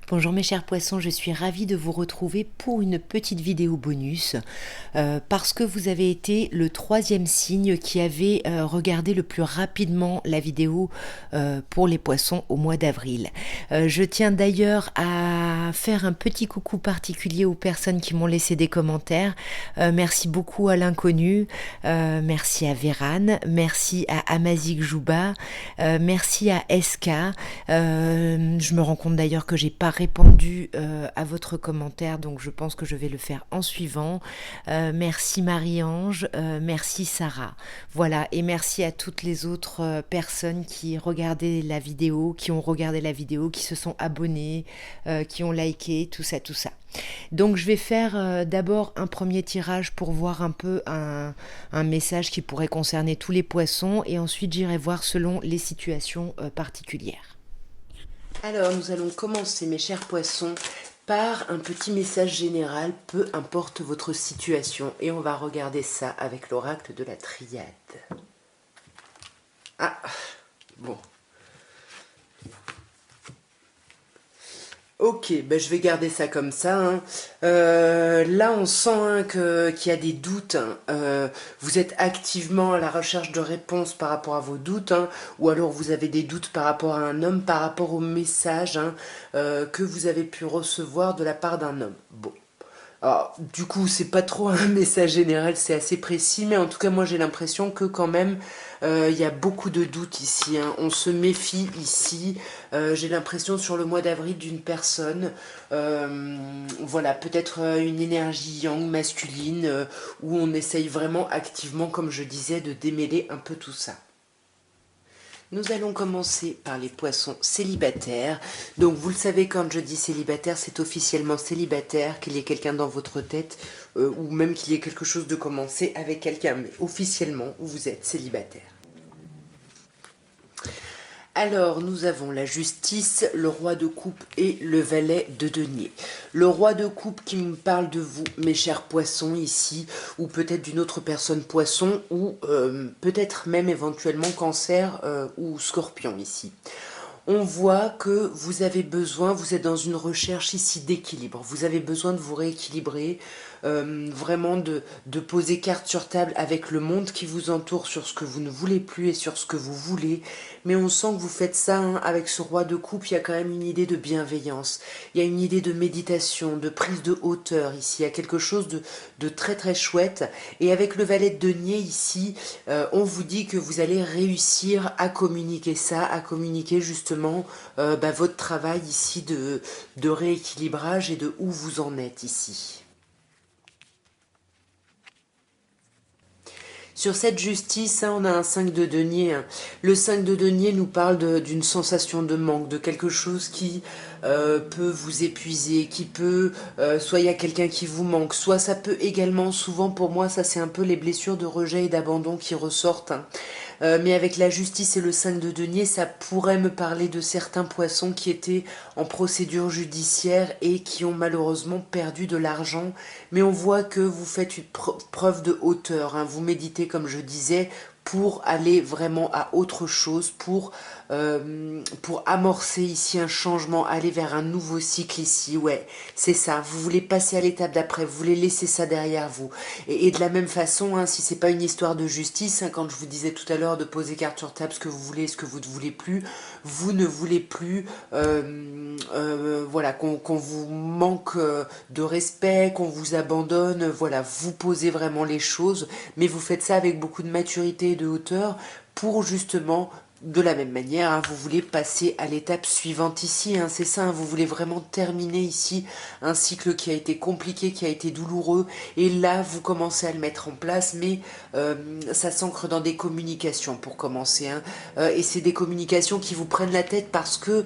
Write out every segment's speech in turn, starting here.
Bonjour mes chers poissons, je suis ravie de vous retrouver pour une petite vidéo bonus parce que vous avez été le troisième signe qui avait regardé le plus rapidement la vidéo pour les poissons au mois d'avril. Je tiens d'ailleurs à faire un petit coucou particulier aux personnes qui m'ont laissé des commentaires. Merci beaucoup à l'inconnu, merci à Véran, merci à Amazik Jouba, merci à SK. Je me rends compte d'ailleurs que j'ai pas répondu à votre commentaire, donc je pense que je vais le faire en suivant. Merci Marie-Ange, merci Sarah. Voilà, et merci à toutes les autres personnes qui regardaient la vidéo, qui ont regardé la vidéo, qui se sont abonnées, qui ont liké, tout ça, tout ça. Donc je vais faire d'abord un premier tirage pour voir un peu un message qui pourrait concerner tous les poissons, et ensuite j'irai voir selon les situations particulières. Alors, nous allons commencer, mes chers poissons, par un petit message général, peu importe votre situation. Et on va regarder ça avec l'oracle de la triade. Ah, bon. Ok, ben je vais garder ça comme ça. Hein. Là, on sent qu'il y a des doutes. Hein. Vous êtes activement à la recherche de réponses par rapport à vos doutes, hein, ou alors vous avez des doutes par rapport à un homme, par rapport au message hein, que vous avez pu recevoir de la part d'un homme. Bon. Alors, du coup, c'est pas trop un message général, c'est assez précis, mais en tout cas, moi j'ai l'impression que quand même, il y a beaucoup de doutes ici. Hein. On se méfie ici. J'ai l'impression sur le mois d'avril d'une personne, voilà, peut-être une énergie yang masculine, où on essaye vraiment activement, comme je disais, de démêler un peu tout ça. Nous allons commencer par les poissons célibataires. Donc vous le savez, quand je dis célibataire, c'est officiellement célibataire, qu'il y ait quelqu'un dans votre tête, ou même qu'il y ait quelque chose de commencé avec quelqu'un, mais officiellement, vous êtes célibataire. Alors, nous avons la justice, le roi de coupe et le valet de denier. Le roi de coupe qui me parle de vous, mes chers poissons, ici, ou peut-être d'une autre personne poisson, ou peut-être même éventuellement cancer ou scorpion ici. On voit que vous avez besoin, vous êtes dans une recherche ici d'équilibre, vous avez besoin de vous rééquilibrer, vraiment de poser carte sur table avec le monde qui vous entoure sur ce que vous ne voulez plus et sur ce que vous voulez, mais on sent que vous faites ça hein, avec ce roi de coupe, il y a quand même une idée de bienveillance, il y a une idée de méditation, de prise de hauteur ici, il y a quelque chose de très très chouette, et avec le valet de denier ici, on vous dit que vous allez réussir à communiquer ça, à communiquer justement votre travail ici de rééquilibrage et de où vous en êtes ici. Sur cette justice, hein, on a un 5 de denier. Hein. Le 5 de denier nous parle d'une sensation de manque, de quelque chose qui peut vous épuiser, qui peut, soit il y a quelqu'un qui vous manque, soit ça peut également, souvent pour moi, ça c'est un peu les blessures de rejet et d'abandon qui ressortent. Hein. Mais avec la justice et le 5 de denier, ça pourrait me parler de certains poissons qui étaient en procédure judiciaire et qui ont malheureusement perdu de l'argent. Mais on voit que vous faites une preuve de hauteur, hein. Vous méditez, comme je disais, pour aller vraiment à autre chose, pour amorcer ici un changement, aller vers un nouveau cycle ici, ouais, c'est ça, vous voulez passer à l'étape d'après, vous voulez laisser ça derrière vous, et de la même façon, hein, si c'est pas une histoire de justice, hein, quand je vous disais tout à l'heure de poser carte sur table, ce que vous voulez, ce que vous ne voulez plus, vous ne voulez plus, voilà, qu'on vous manque de respect, qu'on vous abandonne, voilà, vous posez vraiment les choses, mais vous faites ça avec beaucoup de maturité et de hauteur pour justement de la même manière, hein, vous voulez passer à l'étape suivante ici, hein, c'est ça, hein, vous voulez vraiment terminer ici un cycle qui a été compliqué, qui a été douloureux, et là vous commencez à le mettre en place, mais ça s'ancre dans des communications pour commencer, hein, et c'est des communications qui vous prennent la tête parce que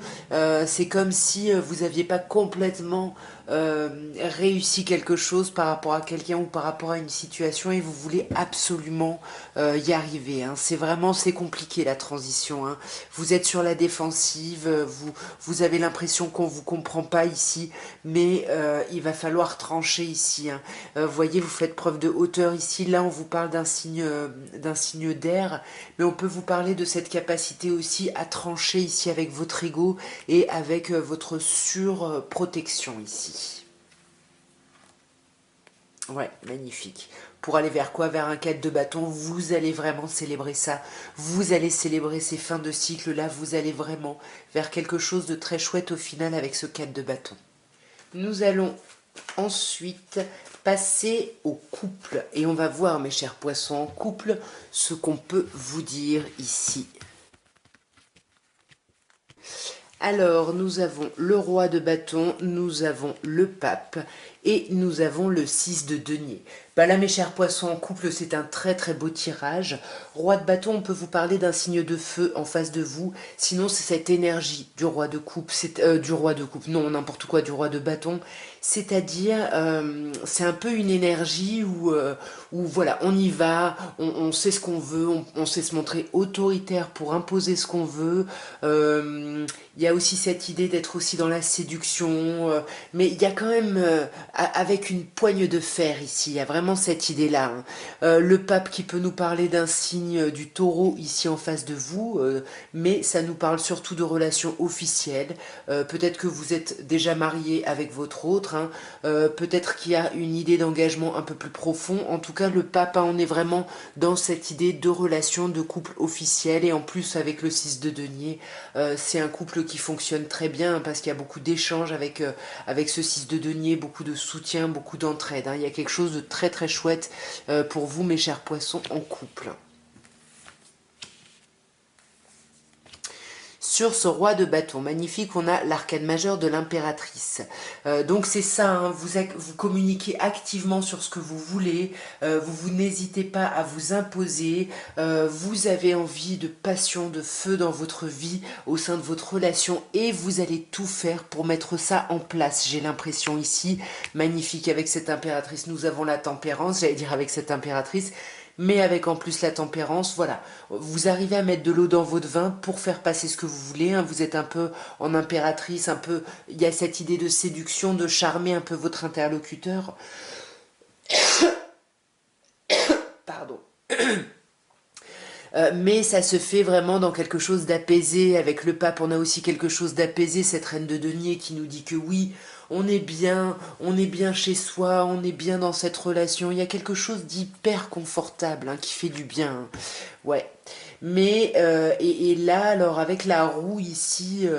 c'est comme si vous n'aviez pas complètement réussi quelque chose par rapport à quelqu'un ou par rapport à une situation et vous voulez absolument y arriver. Hein. C'est vraiment, c'est compliqué la transition l'impression, hein. Vous êtes sur la défensive, vous avez l'impression qu'on ne vous comprend pas ici, mais il va falloir trancher ici, hein. Vous voyez, vous faites preuve de hauteur ici. Là, on vous parle d'un signe d'air, mais on peut vous parler de cette capacité aussi à trancher ici avec votre ego et avec votre surprotection ici. Ouais, magnifique. Pour aller vers quoi? Vers un 4 de bâton. Vous allez vraiment célébrer ça. Vous allez célébrer ces fins de cycle là. Vous allez vraiment vers quelque chose de très chouette au final avec ce 4 de bâton. Nous allons ensuite passer au couple. Et on va voir, mes chers poissons en couple, ce qu'on peut vous dire ici. Alors, nous avons le roi de bâton, nous avons le pape et nous avons le 6 de denier. Bah là, mes chers poissons en couple, c'est un très très beau tirage. Roi de bâton, on peut vous parler d'un signe de feu en face de vous. Sinon, c'est cette énergie du roi de coupe, du roi de coupe, non, n'importe quoi, du roi de bâton. C'est-à-dire, c'est un peu une énergie où voilà, on y va, on sait ce qu'on veut, on sait se montrer autoritaire pour imposer ce qu'on veut. Il y a aussi cette idée d'être aussi dans la séduction, mais il y a quand même, avec une poigne de fer ici, il y a vraiment cette idée-là, hein. Le pape qui peut nous parler d'un signe du taureau ici en face de vous, mais ça nous parle surtout de relations officielles. Peut-être que vous êtes déjà marié avec votre autre, hein. Peut-être qu'il y a une idée d'engagement un peu plus profond. En tout cas, le pape, hein, on est vraiment dans cette idée de relation, de couple officiel, et en plus avec le 6 de denier, c'est un couple qui fonctionne très bien, hein, parce qu'il y a beaucoup d'échanges avec ce 6 de denier, beaucoup de soutien, beaucoup d'entraide, hein. Il y a quelque chose de très très chouette pour vous, mes chers poissons en couple. Sur ce roi de bâton magnifique, on a l'arcane majeur de l'impératrice. Donc c'est ça, hein, vous communiquez activement sur ce que vous voulez, vous n'hésitez pas à vous imposer, vous avez envie de passion, de feu dans votre vie, au sein de votre relation, et vous allez tout faire pour mettre ça en place. J'ai l'impression ici, magnifique avec cette impératrice, nous avons la tempérance, j'allais dire avec cette impératrice, mais avec en plus la tempérance, voilà. Vous arrivez à mettre de l'eau dans votre vin pour faire passer ce que vous voulez, hein. Vous êtes un peu en impératrice, un peu, il y a cette idée de séduction, de charmer un peu votre interlocuteur. Pardon. Mais ça se fait vraiment dans quelque chose d'apaisé. Avec le pape, on a aussi quelque chose d'apaisé, cette reine de denier qui nous dit que oui, on est bien chez soi, on est bien dans cette relation. Il y a quelque chose d'hyper confortable, hein, qui fait du bien, hein. Ouais. Mais, et là, alors, avec la roue ici,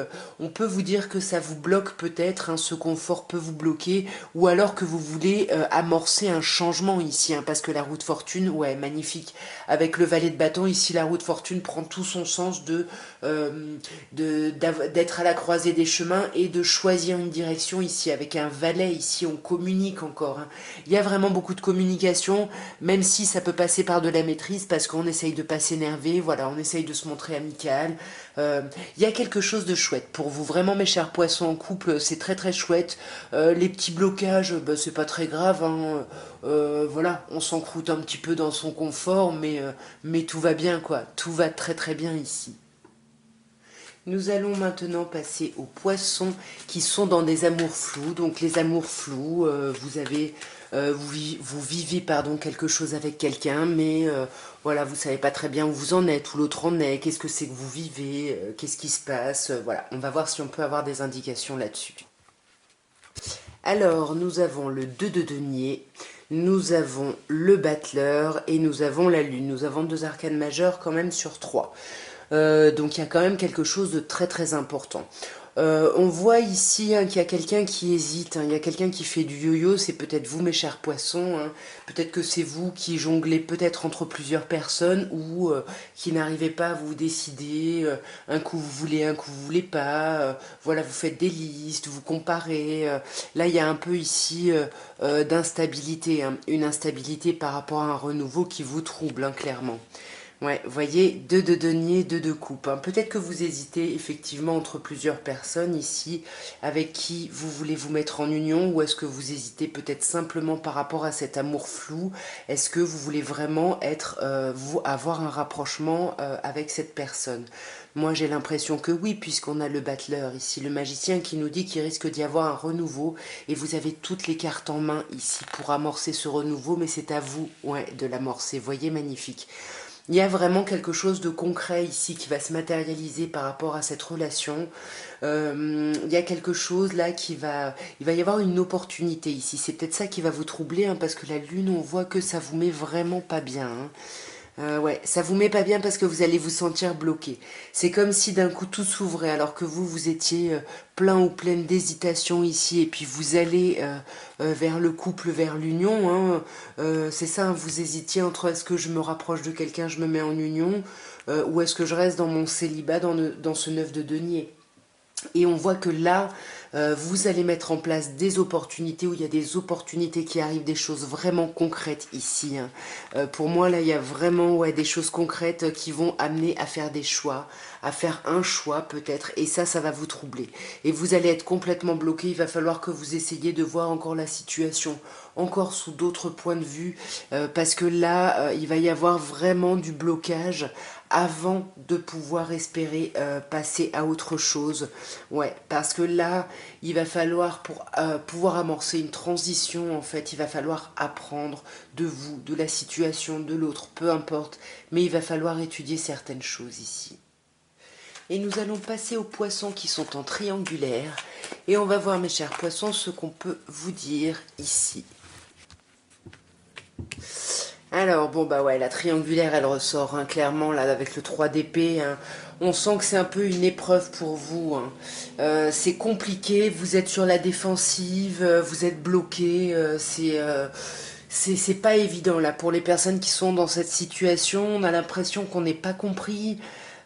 on peut vous dire que ça vous bloque peut-être, hein, ce confort peut vous bloquer, ou alors que vous voulez amorcer un changement ici, hein, parce que la roue de fortune, ouais, magnifique. Avec le valet de bâton, ici, la roue de fortune prend tout son sens d'être à la croisée des chemins et de choisir une direction ici. Avec un valet, ici, on communique encore, hein. Il y a vraiment beaucoup de communication, même si ça peut passer par de la maîtrise, parce qu'on essaye de pas s'énerver, voilà, on essaye de se montrer amical. Il y a quelque chose de chouette pour vous, vraiment, mes chers poissons en couple, c'est très très chouette. Les petits blocages, bah, c'est pas très grave, hein. Voilà, on s'encroute un petit peu dans son confort, mais tout va bien, quoi, tout va très très bien ici. Nous allons maintenant passer aux poissons qui sont dans des amours flous. Donc les amours flous, vous vivez pardon, quelque chose avec quelqu'un, mais voilà, vous savez pas très bien où vous en êtes, où l'autre en est, qu'est-ce que c'est que vous vivez, qu'est-ce qui se passe. Voilà, on va voir si on peut avoir des indications là-dessus. Alors, nous avons le 2 de denier, nous avons le battleur et nous avons la lune. Nous avons 2 arcanes majeures quand même sur 3. Donc il y a quand même quelque chose de très très important. On voit ici, hein, qu'il y a quelqu'un qui hésite, hein, il y a quelqu'un qui fait du yo-yo, c'est peut-être vous, mes chers poissons, hein. Peut-être que c'est vous qui jonglez peut-être entre plusieurs personnes ou qui n'arrivez pas à vous décider, un coup vous voulez, un coup vous voulez pas, voilà, vous faites des listes, vous comparez, là il y a un peu ici d'instabilité, hein, une instabilité par rapport à un renouveau qui vous trouble, hein, clairement. Ouais, voyez, deux de denier, deux de coupe, hein. Peut-être que vous hésitez effectivement entre plusieurs personnes ici avec qui vous voulez vous mettre en union, ou est-ce que vous hésitez peut-être simplement par rapport à cet amour flou? Est-ce que vous voulez vraiment être, vous, avoir un rapprochement avec cette personne? Moi j'ai l'impression que oui, puisqu'on a le battleur ici, le magicien qui nous dit qu'il risque d'y avoir un renouveau, et vous avez toutes les cartes en main ici pour amorcer ce renouveau, mais c'est à vous, ouais, de l'amorcer. Voyez, magnifique. Il y a vraiment quelque chose de concret ici qui va se matérialiser par rapport à cette relation. Il y a quelque chose là il va y avoir une opportunité ici. C'est peut-être ça qui va vous troubler, hein, parce que la lune, on voit que ça vous met vraiment pas bien, hein. Ouais, ça vous met pas bien parce que vous allez vous sentir bloqué. C'est comme si d'un coup tout s'ouvrait alors que vous étiez plein ou pleine d'hésitation ici, et puis vous allez vers le couple, vers l'union, hein. C'est ça, hein, vous hésitiez entre est-ce que je me rapproche de quelqu'un, je me mets en union, ou est-ce que je reste dans mon célibat, dans ce neuf de denier. Et on voit que là, vous allez mettre en place des opportunités, où il y a des opportunités qui arrivent, des choses vraiment concrètes ici, hein. Pour moi, là, il y a vraiment, ouais, des choses concrètes qui vont amener à faire des choix, à faire un choix peut-être, et ça va vous troubler. Et vous allez être complètement bloqué, il va falloir que vous essayiez de voir encore la situation, encore sous d'autres points de vue, parce que là, il va y avoir vraiment du blocage avant de pouvoir espérer passer à autre chose. Ouais, parce que là, il va falloir, pour pouvoir amorcer une transition, en fait, il va falloir apprendre de vous, de la situation, de l'autre, peu importe, mais il va falloir étudier certaines choses ici. Et nous allons passer aux poissons qui sont en triangulaire, et on va voir, mes chers poissons, ce qu'on peut vous dire ici. Alors, bon, bah ouais, la triangulaire, elle ressort, hein, clairement, là, avec le 3 d'épée, hein. On sent que c'est un peu une épreuve pour vous, hein. C'est compliqué, vous êtes sur la défensive, vous êtes bloqué, c'est pas évident, là, pour les personnes qui sont dans cette situation. On a l'impression qu'on n'est pas compris.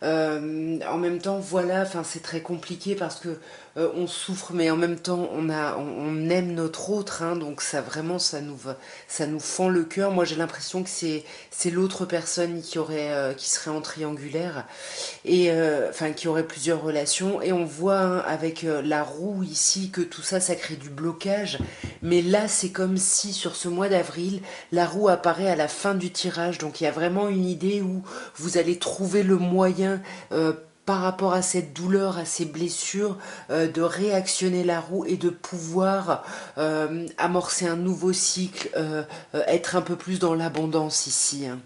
En même temps, voilà, enfin, c'est très compliqué parce que on souffre, mais en même temps, on aime notre autre, hein, donc ça vraiment, ça nous fend le cœur. Moi, j'ai l'impression que c'est l'autre personne qui serait en triangulaire, et enfin, qui aurait plusieurs relations. Et on voit, hein, avec la roue ici, que tout ça, ça crée du blocage. Mais là, c'est comme si sur ce mois d'avril, la roue apparaît à la fin du tirage. Donc il y a vraiment une idée où vous allez trouver le moyen, par rapport à cette douleur, à ces blessures, de réactionner la roue et de pouvoir amorcer un nouveau cycle, être un peu plus dans l'abondance ici, hein.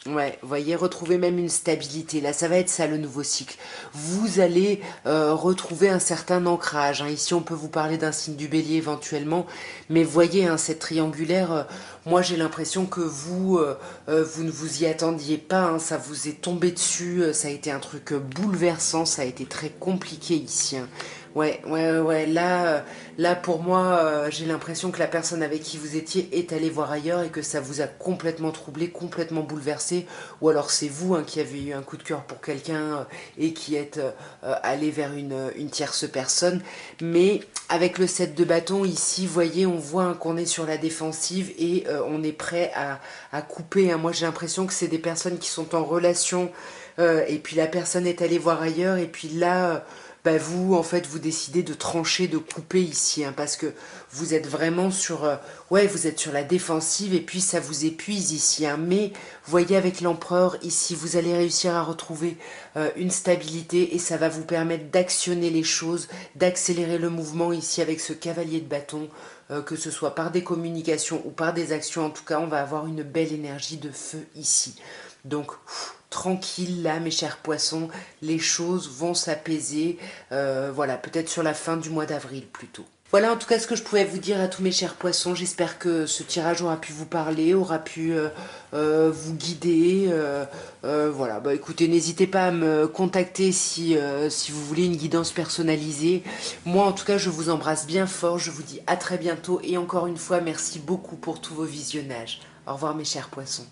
Ouais, vous voyez, retrouver même une stabilité. Là, ça va être ça le nouveau cycle. Vous allez retrouver un certain ancrage, hein. Ici, on peut vous parler d'un signe du bélier éventuellement. Mais voyez, hein, cette triangulaire, moi j'ai l'impression que vous ne vous y attendiez pas, hein. Ça vous est tombé dessus. Ça a été un truc bouleversant. Ça a été très compliqué ici, hein. Ouais, ouais, ouais, ouais. Là, pour moi, j'ai l'impression que la personne avec qui vous étiez est allée voir ailleurs, et que ça vous a complètement troublé, complètement bouleversé. Ou alors c'est vous, hein, qui avez eu un coup de cœur pour quelqu'un, et qui êtes allé vers une tierce personne. Mais avec le 7 de bâton ici, vous voyez, on voit, hein, qu'on est sur la défensive, et on est prêt à couper, hein. Moi j'ai l'impression que c'est des personnes qui sont en relation, et puis la personne est allée voir ailleurs, et puis là, bah vous, en fait, vous décidez de trancher, de couper ici, hein, parce que vous êtes vraiment sur, ouais, vous êtes sur la défensive, et puis ça vous épuise ici, hein. Mais voyez, avec l'empereur ici, vous allez réussir à retrouver une stabilité, et ça va vous permettre d'actionner les choses, d'accélérer le mouvement ici avec ce cavalier de bâton. Que ce soit par des communications ou par des actions, en tout cas, on va avoir une belle énergie de feu ici. Donc, tranquille là, mes chers poissons, les choses vont s'apaiser, voilà, peut-être sur la fin du mois d'avril plutôt. Voilà en tout cas ce que je pouvais vous dire à tous mes chers poissons. J'espère que ce tirage aura pu vous parler, aura pu vous guider. Voilà, bah écoutez, n'hésitez pas à me contacter si vous voulez une guidance personnalisée. Moi en tout cas, je vous embrasse bien fort, je vous dis à très bientôt, et encore une fois, merci beaucoup pour tous vos visionnages. Au revoir mes chers poissons.